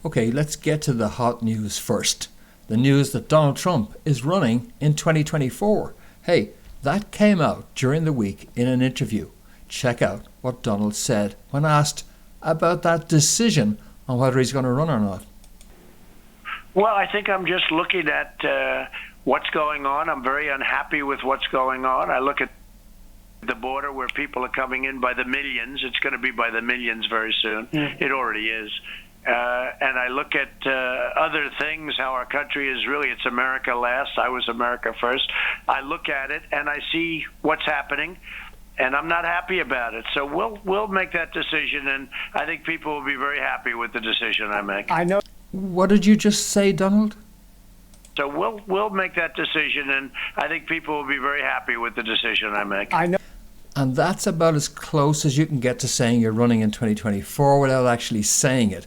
Okay, let's get to the hot news first. The news that Donald Trump is running in 2024. Hey, that came out during the week in an interview. Check out what Donald said when asked about that decision on whether he's going to run or not. Well, I think I'm just looking at what's going on. I'm very unhappy with what's going on. I look at the border where people are coming in by the millions. It's going to be by the millions very soon. It already is. And I look at other things, how our country is really, it's America last. I was America first. I look at it and I see what's happening, and I'm not happy about it. So we'll make that decision, and I think people will be very happy with the decision I make. I know. What did you just say, Donald? So we'll make that decision, and I think people will be very happy with the decision I make. I know. And that's about as close as you can get to saying you're running in 2024 without actually saying it.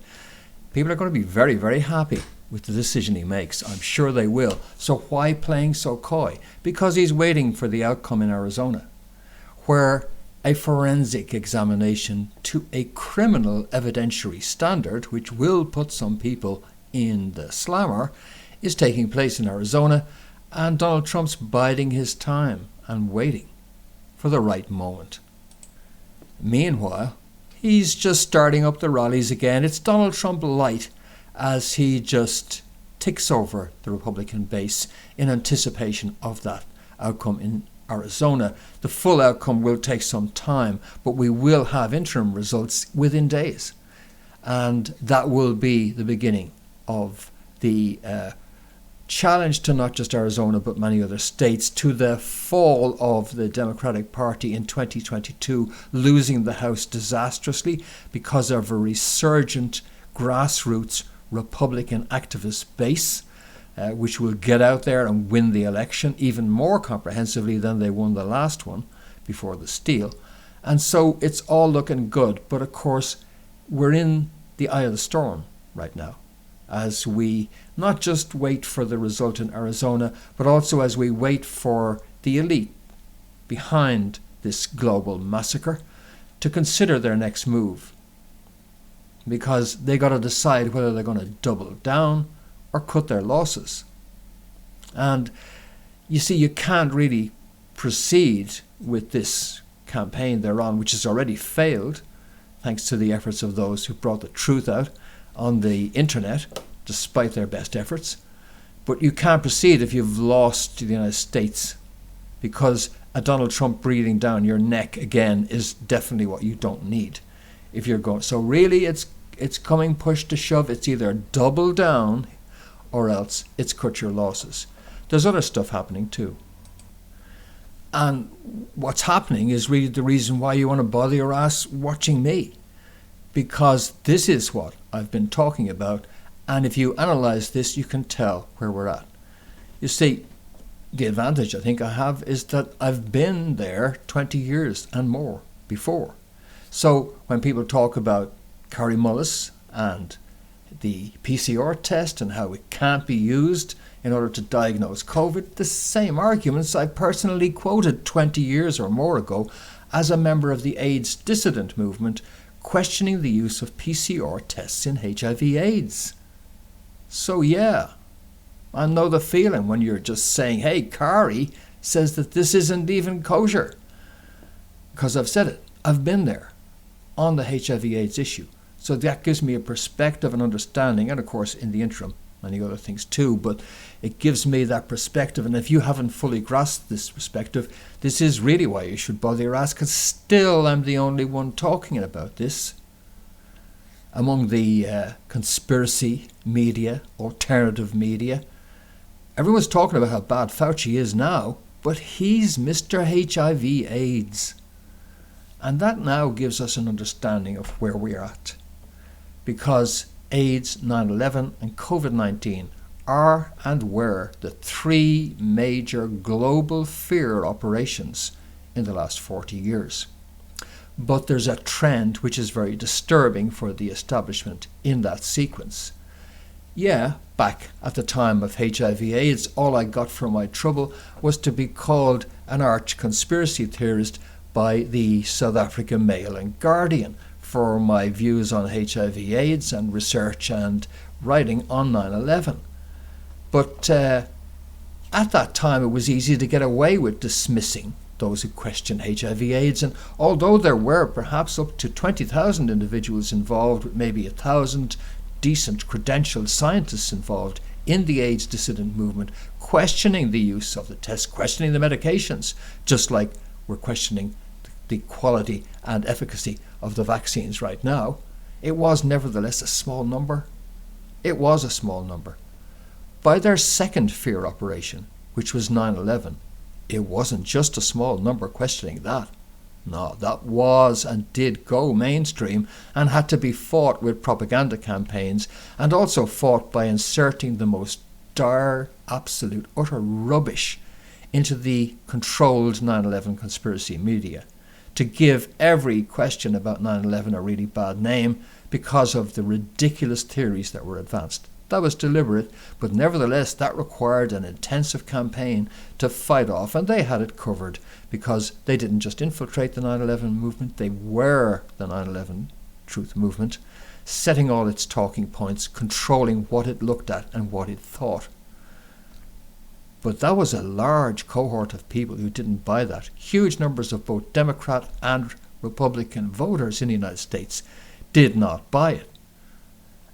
People are going to be very, very happy with the decision he makes. I'm sure they will. So why playing so coy? Because he's waiting for the outcome in Arizona, where a forensic examination to a criminal evidentiary standard, which will put some people in the slammer, is taking place in Arizona, and Donald Trump's biding his time and waiting for the right moment. Meanwhile, he's just starting up the rallies again. It's Donald Trump light as he just ticks over the Republican base in anticipation of that outcome in Arizona. The full outcome will take some time, but we will have interim results within days. And that will be the beginning of the challenge to not just Arizona but many other states, to the fall of the Democratic Party in 2022, losing the House disastrously because of a resurgent grassroots Republican activist base, which will get out there and win the election even more comprehensively than they won the last one before the steal. And so it's all looking good. But of course, we're in the eye of the storm right now, as we not just wait for the result in Arizona, but also as we wait for the elite behind this global massacre to consider their next move. Because they got to decide whether they're going to double down or cut their losses. And you see, you can't really proceed with this campaign they're on, which has already failed, thanks to the efforts of those who brought the truth out on the internet, despite their best efforts. But you can't proceed if you've lost to the United States, because a Donald Trump breathing down your neck again is definitely what you don't need if you're going. So really, it's coming push to shove. It's either double down or else it's cut your losses. There's other stuff happening too. And what's happening is really the reason why you want to bother your ass watching me. Because this is what I've been talking about. And if you analyze this, you can tell where we're at. You see, the advantage I think I have is that I've been there 20 years and more before. So when people talk about Kary Mullis and the PCR test and how it can't be used in order to diagnose COVID, the same arguments I personally quoted 20 years or more ago as a member of the AIDS dissident movement, questioning the use of PCR tests in HIV/AIDS. So yeah, I know the feeling when you're just saying, hey, Kary says that this isn't even kosher. Because I've said it, I've been there on the HIV/AIDS issue. So that gives me a perspective and understanding, and of course in the interim, many other things too, but it gives me that perspective. And if you haven't fully grasped this perspective, this is really why you should bother your ass, because still I'm the only one talking about this. Among the conspiracy media, alternative media, everyone's talking about how bad Fauci is now, but he's Mr. HIV/AIDS. And that now gives us an understanding of where we're at. Because AIDS, 9/11 and COVID-19 are and were the three major global fear operations in the last 40 years. But there's a trend which is very disturbing for the establishment in that sequence. Yeah, back at the time of HIV/AIDS, all I got for my trouble was to be called an arch conspiracy theorist by the South African Mail and Guardian for my views on HIV/AIDS and research and writing on 9/11. But at that time, it was easy to get away with dismissing those who questioned HIV/AIDS, and although there were perhaps up to 20,000 individuals involved, with maybe 1,000 decent credentialed scientists involved in the AIDS dissident movement, questioning the use of the test, questioning the medications, just like we're questioning the quality and efficacy of the vaccines right now, it was nevertheless a small number. It was a small number. By their second fear operation, which was 9/11, it wasn't just a small number questioning that. No, that was and did go mainstream and had to be fought with propaganda campaigns, and also fought by inserting the most dire, absolute, utter rubbish into the controlled 9/11 conspiracy media to give every question about 9/11 a really bad name because of the ridiculous theories that were advanced. That was deliberate, but nevertheless that required an intensive campaign to fight off, and they had it covered because they didn't just infiltrate the 9/11 movement, they were the 9/11 truth movement, setting all its talking points, controlling what it looked at and what it thought. But that was a large cohort of people who didn't buy that. Huge numbers of both Democrat and Republican voters in the United States did not buy it.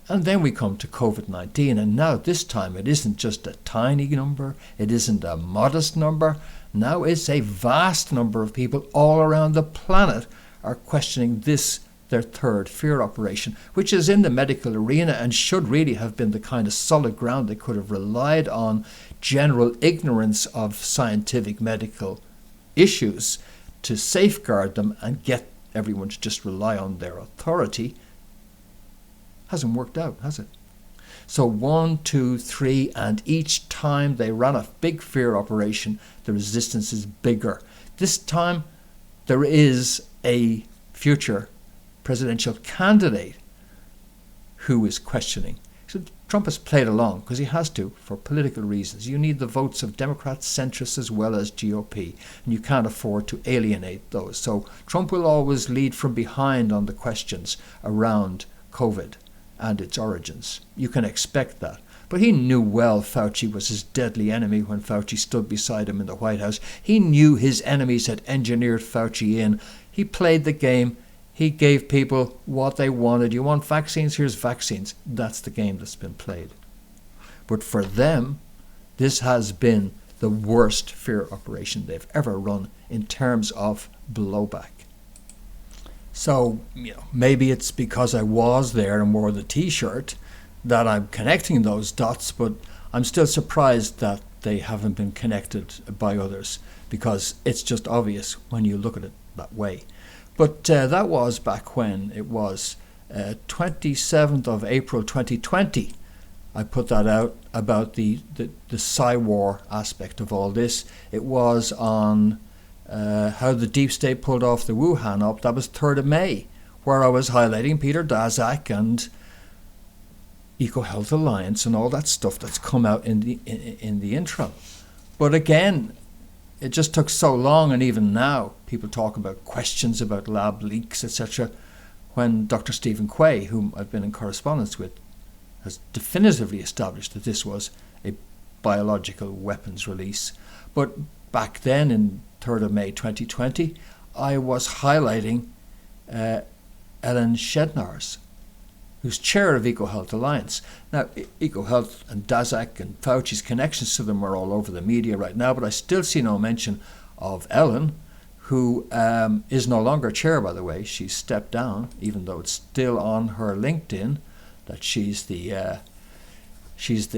And then we come to COVID-19, and now this time it isn't just a tiny number, it isn't a modest number, now it's a vast number of people all around the planet are questioning this, their third fear operation, which is in the medical arena and should really have been the kind of solid ground they could have relied on general ignorance of scientific medical issues to safeguard them and get everyone to just rely on their authority. Hasn't worked out, has it? So 1, 2, 3, and each time they ran a big fear operation, the resistance is bigger. This time there is a future presidential candidate who is questioning. So Trump has played along because he has to for political reasons. You need the votes of Democrats, centrists, as well as GOP, and you can't afford to alienate those. So Trump will always lead from behind on the questions around COVID and its origins. You can expect that. But he knew well Fauci was his deadly enemy when Fauci stood beside him in the White House. He knew his enemies had engineered Fauci in. He played the game. He gave people what they wanted. You want vaccines? Here's vaccines. That's the game that's been played. But for them, this has been the worst fear operation they've ever run in terms of blowback. So, maybe it's because I was there and wore the T-shirt that I'm connecting those dots, but I'm still surprised that they haven't been connected by others, because it's just obvious when you look at it that way. But that was back when. It was 27th of April 2020. I put that out about the Psy-war aspect of all this. It was on how the deep state pulled off the Wuhan up. That was 3rd of May, where I was highlighting Peter Daszak and EcoHealth Alliance and all that stuff that's come out in the intro. But again, it just took so long, and even now people talk about questions about lab leaks, etc., when Dr. Stephen Quay, whom I've been in correspondence with, has definitively established that this was a biological weapons release. But back then, in 3rd of May 2020, I was highlighting Ellen Shednars, who's chair of EcoHealth Alliance. Now, EcoHealth and Daszak and Fauci's connections to them are all over the media right now, but I still see no mention of Ellen, who is no longer chair, by the way. She's stepped down, even though it's still on her LinkedIn that she's the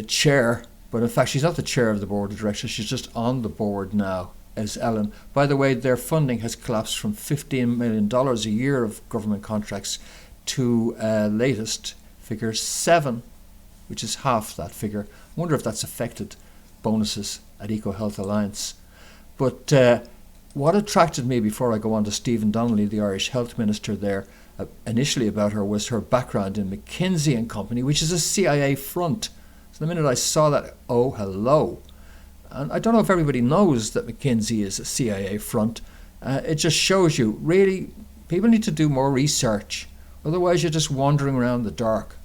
chair. But in fact, she's not the chair of the board of directors. She's just on the board now as Ellen. By the way, their funding has collapsed from $15 million a year of government contracts to latest figure 7, which is half that figure. I wonder if that's affected bonuses at EcoHealth Alliance. But what attracted me, before I go on to Stephen Donnelly, the Irish health minister there, initially about her, was her background in McKinsey and Company, which is a CIA front. So the minute I saw that, oh, hello. And I don't know if everybody knows that McKinsey is a CIA front. It just shows you, really, people need to do more research Otherwise, you're just wandering around the dark.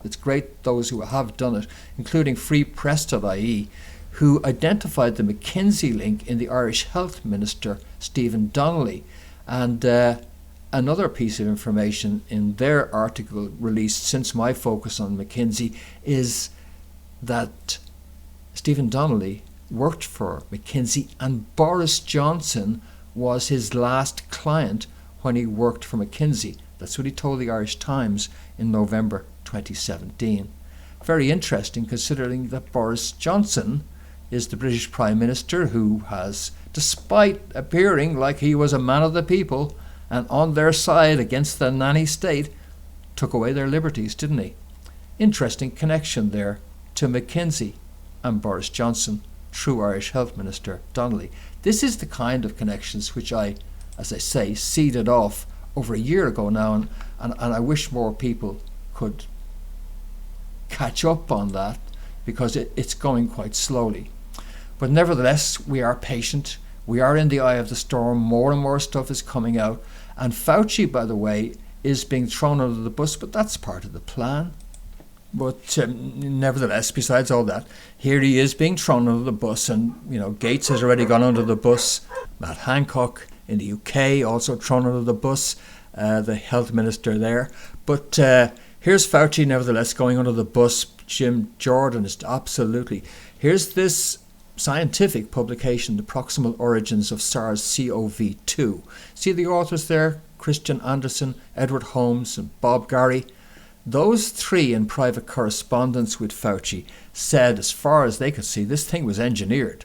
It's great those who have done it, including freepress.ie, who identified the McKinsey link in the Irish Health Minister, Stephen Donnelly. And another piece of information in their article released since my focus on McKinsey is that Stephen Donnelly worked for McKinsey and Boris Johnson was his last client when he worked for McKinsey. That's what he told the Irish Times in November 2017. Very interesting, considering that Boris Johnson is the British Prime Minister who has, despite appearing like he was a man of the people and on their side against the nanny state, took away their liberties, didn't he? Interesting connection there to McKinsey and Boris Johnson through Irish Health Minister Donnelly. This is the kind of connections which I, as I say, seeded off over a year ago now, and I wish more people could catch up on that, because it's going quite slowly. But nevertheless, we are patient. We are in the eye of the storm. More and more stuff is coming out. And Fauci, by the way, is being thrown under the bus, but that's part of the plan. But nevertheless, besides all that, here he is being thrown under the bus, and Gates has already gone under the bus. Matt Hancock in the UK also thrown under the bus, the health minister there. But here's Fauci, nevertheless, going under the bus. Jim Jordan is absolutely. Here's this scientific publication, The Proximal Origins of SARS-CoV-2. See the authors there? Christian Anderson, Edward Holmes, and Bob Gary. Those three, in private correspondence with Fauci, said as far as they could see this thing was engineered.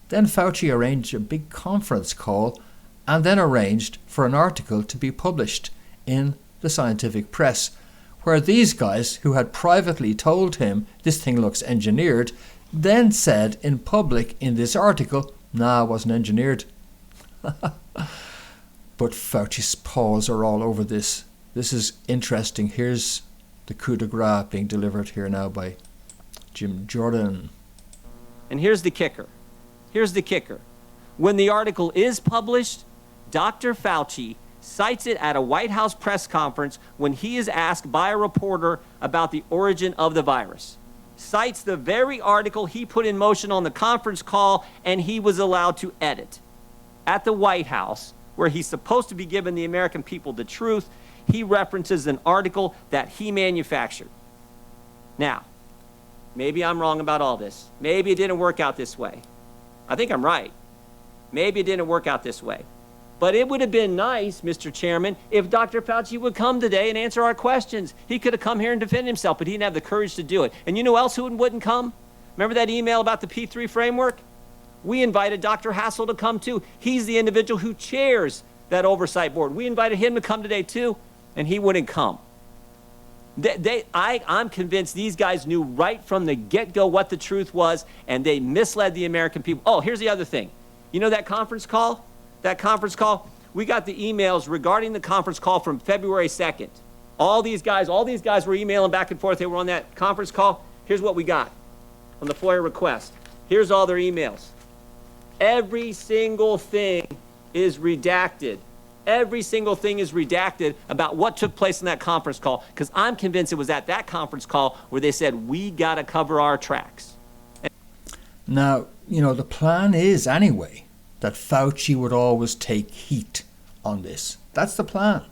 Then Fauci arranged a big conference call and then arranged for an article to be published in the scientific press, where these guys who had privately told him this thing looks engineered then said in public in this article, nah, it wasn't engineered. But Fauci's paws are all over this. This is interesting. Here's the coup de grace being delivered here now by Jim Jordan. And here's the kicker. Here's the kicker. When the article is published, Dr. Fauci cites it at a White House press conference when he is asked by a reporter about the origin of the virus. Cites the very article he put in motion on the conference call and he was allowed to edit. At the White House, where he's supposed to be giving the American people the truth, he references an article that he manufactured. Now, maybe I'm wrong about all this. Maybe it didn't work out this way. I think I'm right. Maybe it didn't work out this way. But it would have been nice, Mr. Chairman, if Dr. Fauci would come today and answer our questions. He could have come here and defended himself, but he didn't have the courage to do it. And you know who else wouldn't come? Remember that email about the P3 framework? We invited Dr. Hassel to come too. He's the individual who chairs that oversight board. We invited him to come today too, and he wouldn't come. I'm convinced these guys knew right from the get-go what the truth was, and they misled the American people. Oh, here's the other thing. You know that conference call? That conference call? We got the emails regarding the conference call from February 2nd. All these guys were emailing back and forth. They were on that conference call. Here's what we got on the FOIA request. Here's all their emails. Every single thing is redacted. Every single thing is redacted about what took place in that conference call, because I'm convinced it was at that conference call where they said, we got to cover our tracks. Now, the plan is anyway that Fauci would always take heat on this. That's the plan.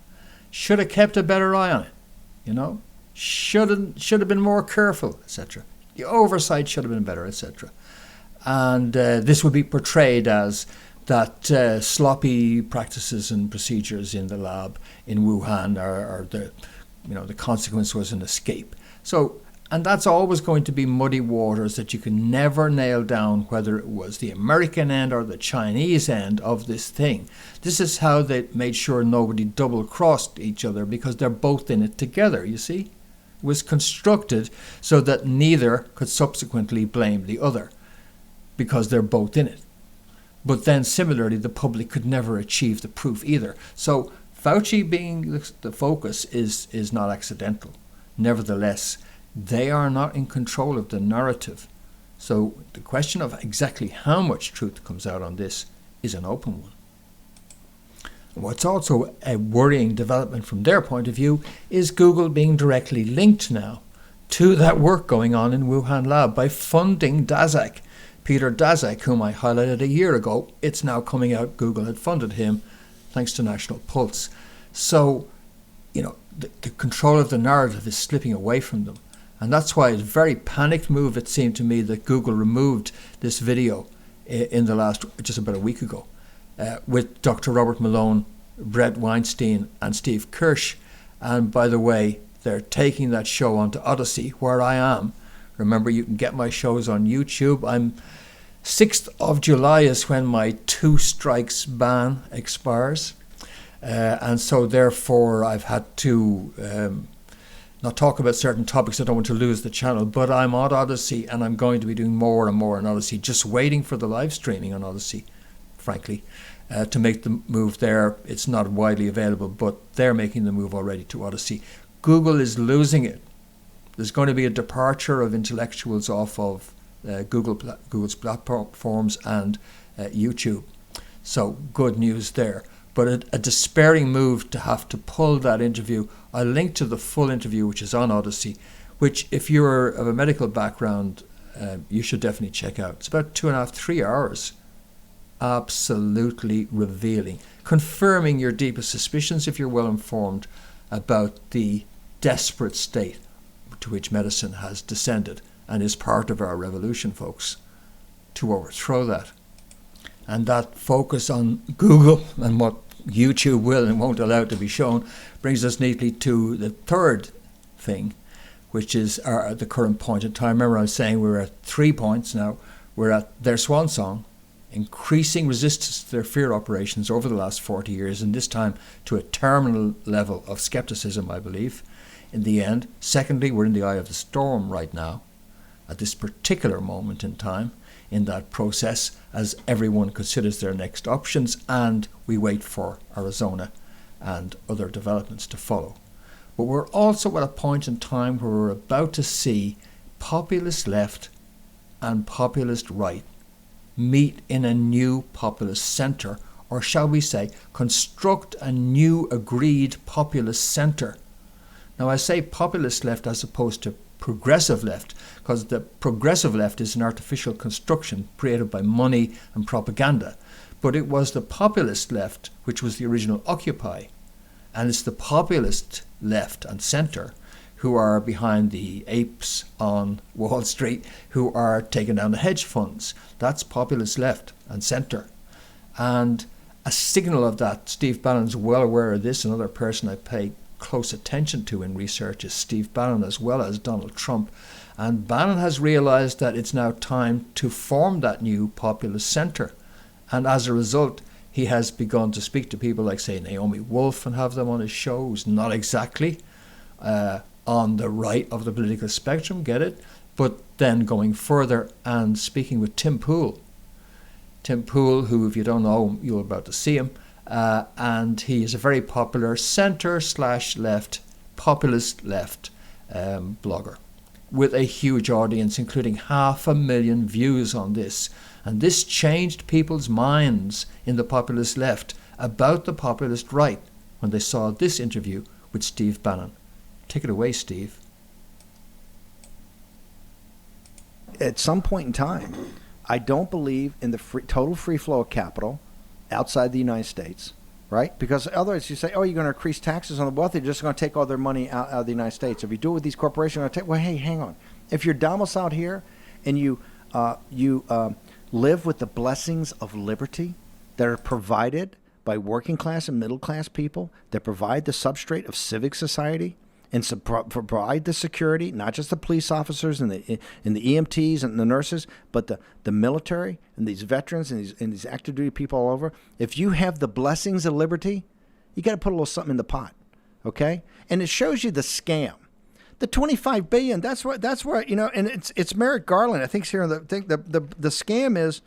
Should have kept a better eye on it, should have been more careful, etc. The oversight should have been better, etc. And this would be portrayed as that sloppy practices and procedures in the lab in Wuhan are the consequence was an escape. So, and that's always going to be muddy waters that you can never nail down whether it was the American end or the Chinese end of this thing. This is how they made sure nobody double-crossed each other, because they're both in it together, you see. It was constructed so that neither could subsequently blame the other, because they're both in it. But then similarly, the public could never achieve the proof either. So Fauci being the focus is not accidental. Nevertheless, they are not in control of the narrative. So the question of exactly how much truth comes out on this is an open one. What's also a worrying development from their point of view is Google being directly linked now to that work going on in Wuhan lab by funding Daszak. Peter Daszak, whom I highlighted a year ago, it's now coming out Google had funded him thanks to National Pulse. So, the control of the narrative is slipping away from them. And that's why it's a very panicked move, it seemed to me, that Google removed this video in the last, just about a week ago, with Dr. Robert Malone, Brett Weinstein and Steve Kirsch. And by the way, they're taking that show onto Odyssey, where I am. Remember, you can get my shows on YouTube. 6th of July is when my 2 strikes ban expires. And so therefore I've had to not talk about certain topics. I don't want to lose the channel, but I'm on Odyssey and I'm going to be doing more and more on Odyssey, just waiting for the live streaming on Odyssey, frankly, to make the move there. It's not widely available, but they're making the move already to Odyssey. Google is losing it. There's going to be a departure of intellectuals off of Google's platforms and YouTube. So good news there. But a despairing move to have to pull that interview. I linked to the full interview, which is on Odyssey, which if you're of a medical background, you should definitely check out. It's about 2.5, 3 hours. Absolutely revealing. Confirming your deepest suspicions if you're well informed about the desperate state to which medicine has descended and is part of our revolution, folks, to overthrow that. And that focus on Google and what YouTube will and won't allow to be shown brings us neatly to the third thing, which is the current point in time. Remember, I was saying we're at 3 points now. We're at their swan song, increasing resistance to their fear operations over the last 40 years, and this time to a terminal level of skepticism, I believe, in the end. Secondly, we're in the eye of the storm right now, at this particular moment in time, in that process, as everyone considers their next options, and we wait for Arizona and other developments to follow. But we're also at a point in time where we're about to see populist left and populist right meet in a new populist centre, or shall we say, construct a new agreed populist centre. Now I say populist left as opposed to progressive left, because the progressive left is an artificial construction created by money and propaganda. But it was the populist left which was the original Occupy. And it's the populist left and centre who are behind the apes on Wall Street, who are taking down the hedge funds. That's populist left and centre. And a signal of that, Steve Bannon's well aware of this. Another person I pay close attention to in research is Steve Bannon, as well as Donald Trump. And Bannon has realised that it's now time to form that new populist centre. And as a result, he has begun to speak to people like, say, Naomi Wolf and have them on his show, who's not exactly on the right of the political spectrum, get it? But then going further and speaking with Tim Pool. Tim Pool, who, if you don't know, you're about to see him, and he is a very popular centre/left, populist left blogger with a huge audience, including 500,000 views on this. And this changed people's minds in the populist left about the populist right when they saw this interview with Steve Bannon. Take it away, Steve. At some point in time, I don't believe in the total free flow of capital outside the United States, right? Because otherwise you say, oh, you're going to increase taxes on the wealthy, you're just going to take all their money out of the United States. If you do it with these corporations, you're going to take, well, hey, hang on. If you're domiciled here and you live with the blessings of liberty that are provided by working class and middle class people, that provide the substrate of civic society, and provide the security, not just the police officers and the EMTs and the nurses, but the military and these veterans and these active duty people all over. If you have the blessings of liberty, you got to put a little something in the pot, okay? And it shows you the scam. The $25 billion. That's where you know. And it's Merrick Garland. I think here the scam is.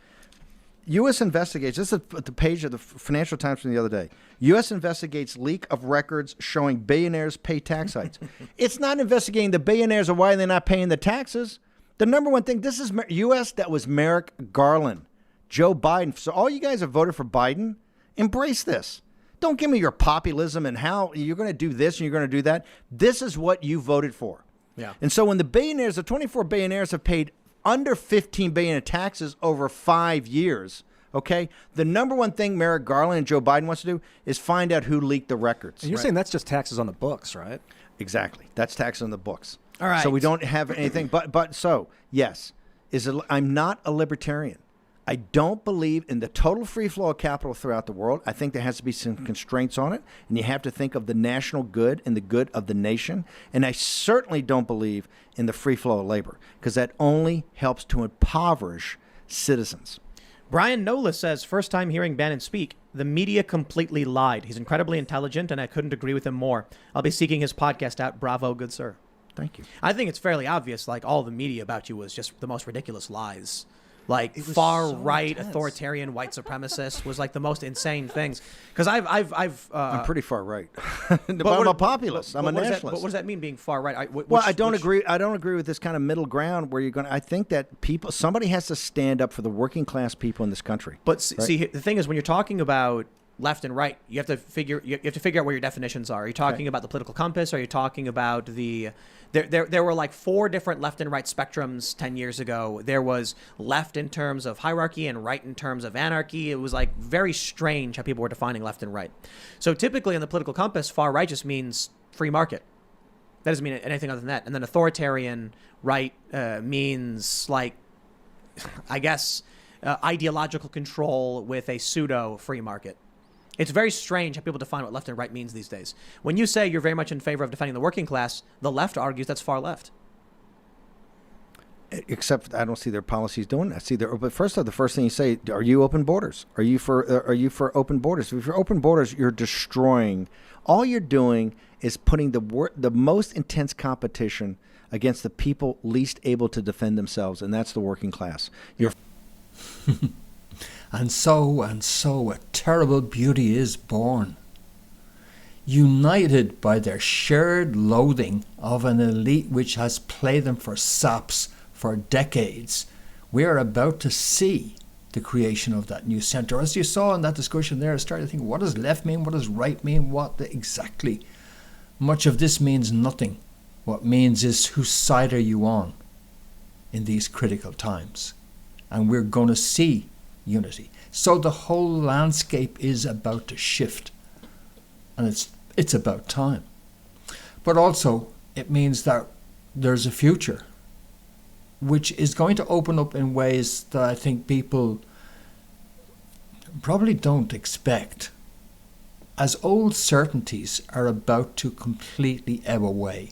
U.S. investigates, this is the page of the Financial Times from the other day. U.S. investigates leak of records showing billionaires pay tax hikes. It's not investigating the billionaires or why they're not paying the taxes. The number one thing, this is U.S. That was Merrick Garland, Joe Biden. So all you guys have voted for Biden, embrace this. Don't give me your populism and how you're going to do this and you're going to do that. This is what you voted for. Yeah. And so when the billionaires, the 24 billionaires have paid under $15 billion in taxes over 5 years, okay, the number one thing Merrick Garland and Joe Biden wants to do is find out who leaked the records. And you're saying that's just taxes on the books, right? Exactly. That's taxes on the books. All right. So we don't have anything. But so, yes, I'm not a libertarian. I don't believe in the total free flow of capital throughout the world. I think there has to be some constraints on it, and you have to think of the national good and the good of the nation. And I certainly don't believe in the free flow of labor, because that only helps to impoverish citizens. Brian Nola says, first time hearing Bannon speak, the media completely lied. He's incredibly intelligent, and I couldn't agree with him more. I'll be seeking his podcast out. Bravo, good sir. Thank you. I think it's fairly obvious, like, all the media about you was just the most ridiculous lies. Like, far-right, authoritarian, white supremacist was, like, the most insane things. Because I'm pretty far right. But I'm a populist. I'm a nationalist. But what does that mean, being far-right? I don't agree. I don't agree with this kind of middle ground where you're going to, I think that somebody has to stand up for the working class people in this country. But see, the thing is, when you're talking about left and right, you have to figure out where your definitions are. Are you talking about the political compass? Are you talking about the there were like 4 different left and right spectrums 10 years ago. There was left in terms of hierarchy and right in terms of anarchy. It was like very strange how people were defining left and right. So typically in the political compass, far right just means free market. That doesn't mean anything other than that. And then authoritarian right means, like, I guess, ideological control with a pseudo free market. It's very strange how people define what left and right means these days. When you say you're very much in favor of defending the working class, the left argues that's far left. Except I don't see their policies doing that. But first off, the first thing you say, are you open borders? Are you for open borders? If you're open borders, you're destroying. All you're doing is putting the most intense competition against the people least able to defend themselves, and that's the working class. You're And so a terrible beauty is born. United by their shared loathing of an elite which has played them for saps for decades, we are about to see the creation of that new centre. As you saw in that discussion there, I started to think, what does left mean? What does right mean? Exactly? Much of this means nothing. What means is, whose side are you on in these critical times? And we're going to see unity. So the whole landscape is about to shift, and it's about time. But also it means that there's a future which is going to open up in ways that I think people probably don't expect, as old certainties are about to completely ebb away.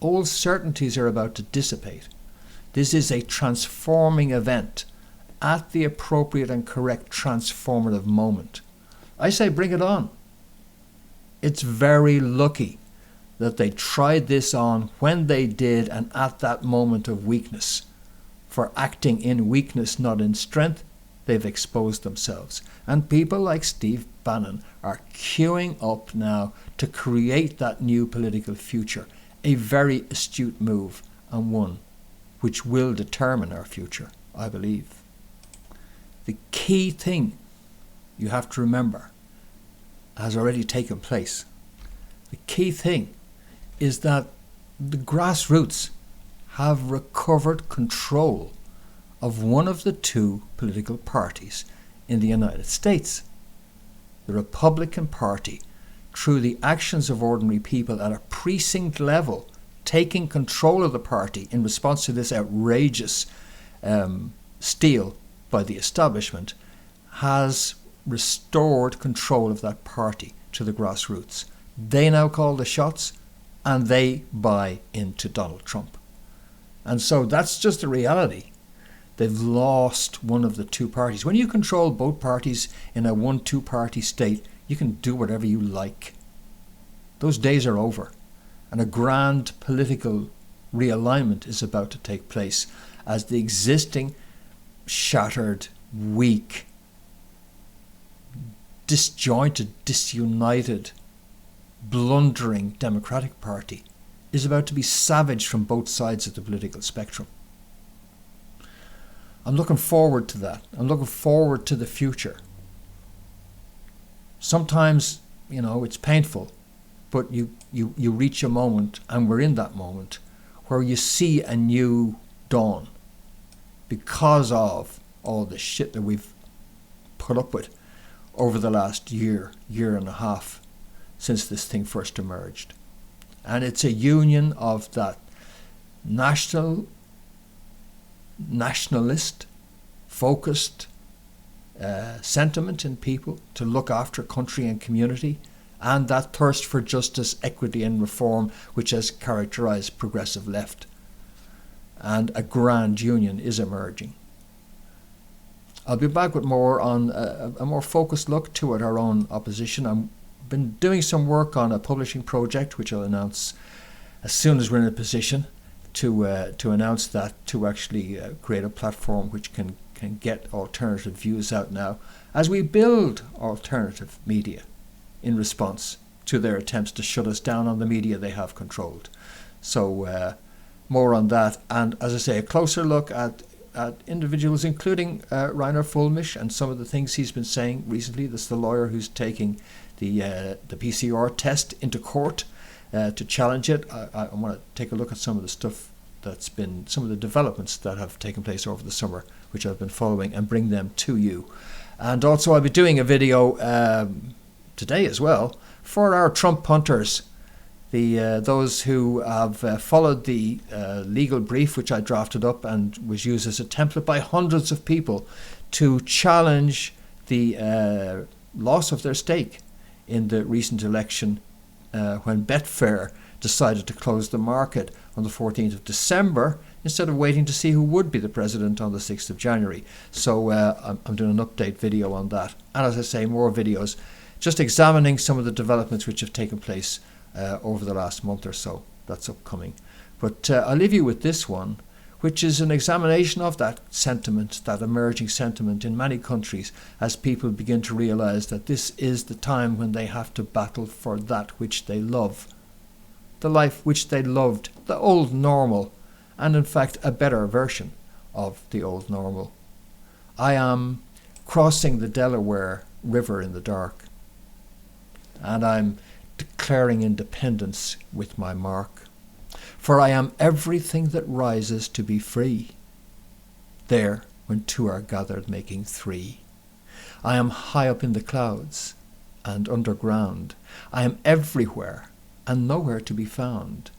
Old certainties are about to dissipate. This is a transforming event at the appropriate and correct transformative moment. I say bring it on. It's very lucky that they tried this on when they did and at that moment of weakness. For acting in weakness, not in strength, they've exposed themselves. And people like Steve Bannon are queuing up now to create that new political future. A very astute move, and one which will determine our future, I believe. The key thing you have to remember has already taken place. The key thing is that the grassroots have recovered control of one of the 2 political parties in the United States. The Republican Party, through the actions of ordinary people at a precinct level, taking control of the party in response to this outrageous steal by the establishment, has restored control of that party to the grassroots. They now call the shots, and they buy into Donald Trump. And so that's just a reality. They've lost one of the 2 parties. When you control both parties in a 1-2 party state, you can do whatever you like. Those days are over, and a grand political realignment is about to take place as the existing shattered, weak, disjointed, disunited, blundering Democratic Party is about to be savaged from both sides of the political spectrum. I'm looking forward to that. I'm looking forward to the future. Sometimes it's painful, but you reach a moment, and we're in that moment, where you see a new dawn because of all the shit that we've put up with over the last year and a half since this thing first emerged. And it's a union of that nationalist focused sentiment in people to look after country and community, and that thirst for justice, equity and reform which has characterized progressive left. And a grand union is emerging. I'll be back with more on a more focused look toward our own opposition. I've been doing some work on a publishing project which I'll announce as soon as we're in a position to announce that, to actually create a platform which can get alternative views out now as we build alternative media in response to their attempts to shut us down on the media they have controlled. So more on that, and as I say, a closer look at individuals, including Rainer Fulmisch and some of the things he's been saying recently. This is the lawyer who's taking the PCR test into court to challenge it. I want to take a look at some of the stuff some of the developments that have taken place over the summer, which I've been following, and bring them to you. And also I'll be doing a video today as well for our Trump punters, those who have followed the legal brief which I drafted up and was used as a template by hundreds of people to challenge the loss of their stake in the recent election when Betfair decided to close the market on the 14th of December instead of waiting to see who would be the president on the 6th of January. So I'm doing an update video on that. And as I say, more videos just examining some of the developments which have taken place over the last month or so. That's upcoming. But I'll leave you with this one, which is an examination of that sentiment, that emerging sentiment in many countries, as people begin to realize that this is the time when they have to battle for that which they love, the life which they loved, the old normal, and in fact a better version of the old normal. I am crossing the Delaware River in the dark, and I'm declaring independence with my mark. For I am everything that rises to be free, there when two are gathered making three. I am high up in the clouds and underground. I am everywhere and nowhere to be found.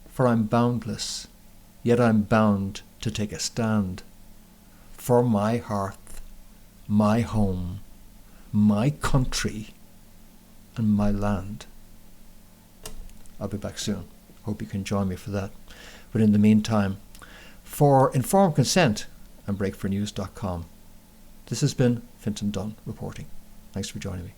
For I'm boundless, yet I'm bound to take a stand for my hearth, my home, my country, and my land. I'll be back soon. Hope you can join me for that. But in the meantime, for informed consent and breakfornews.com, this has been Fintan Dunne reporting. Thanks for joining me.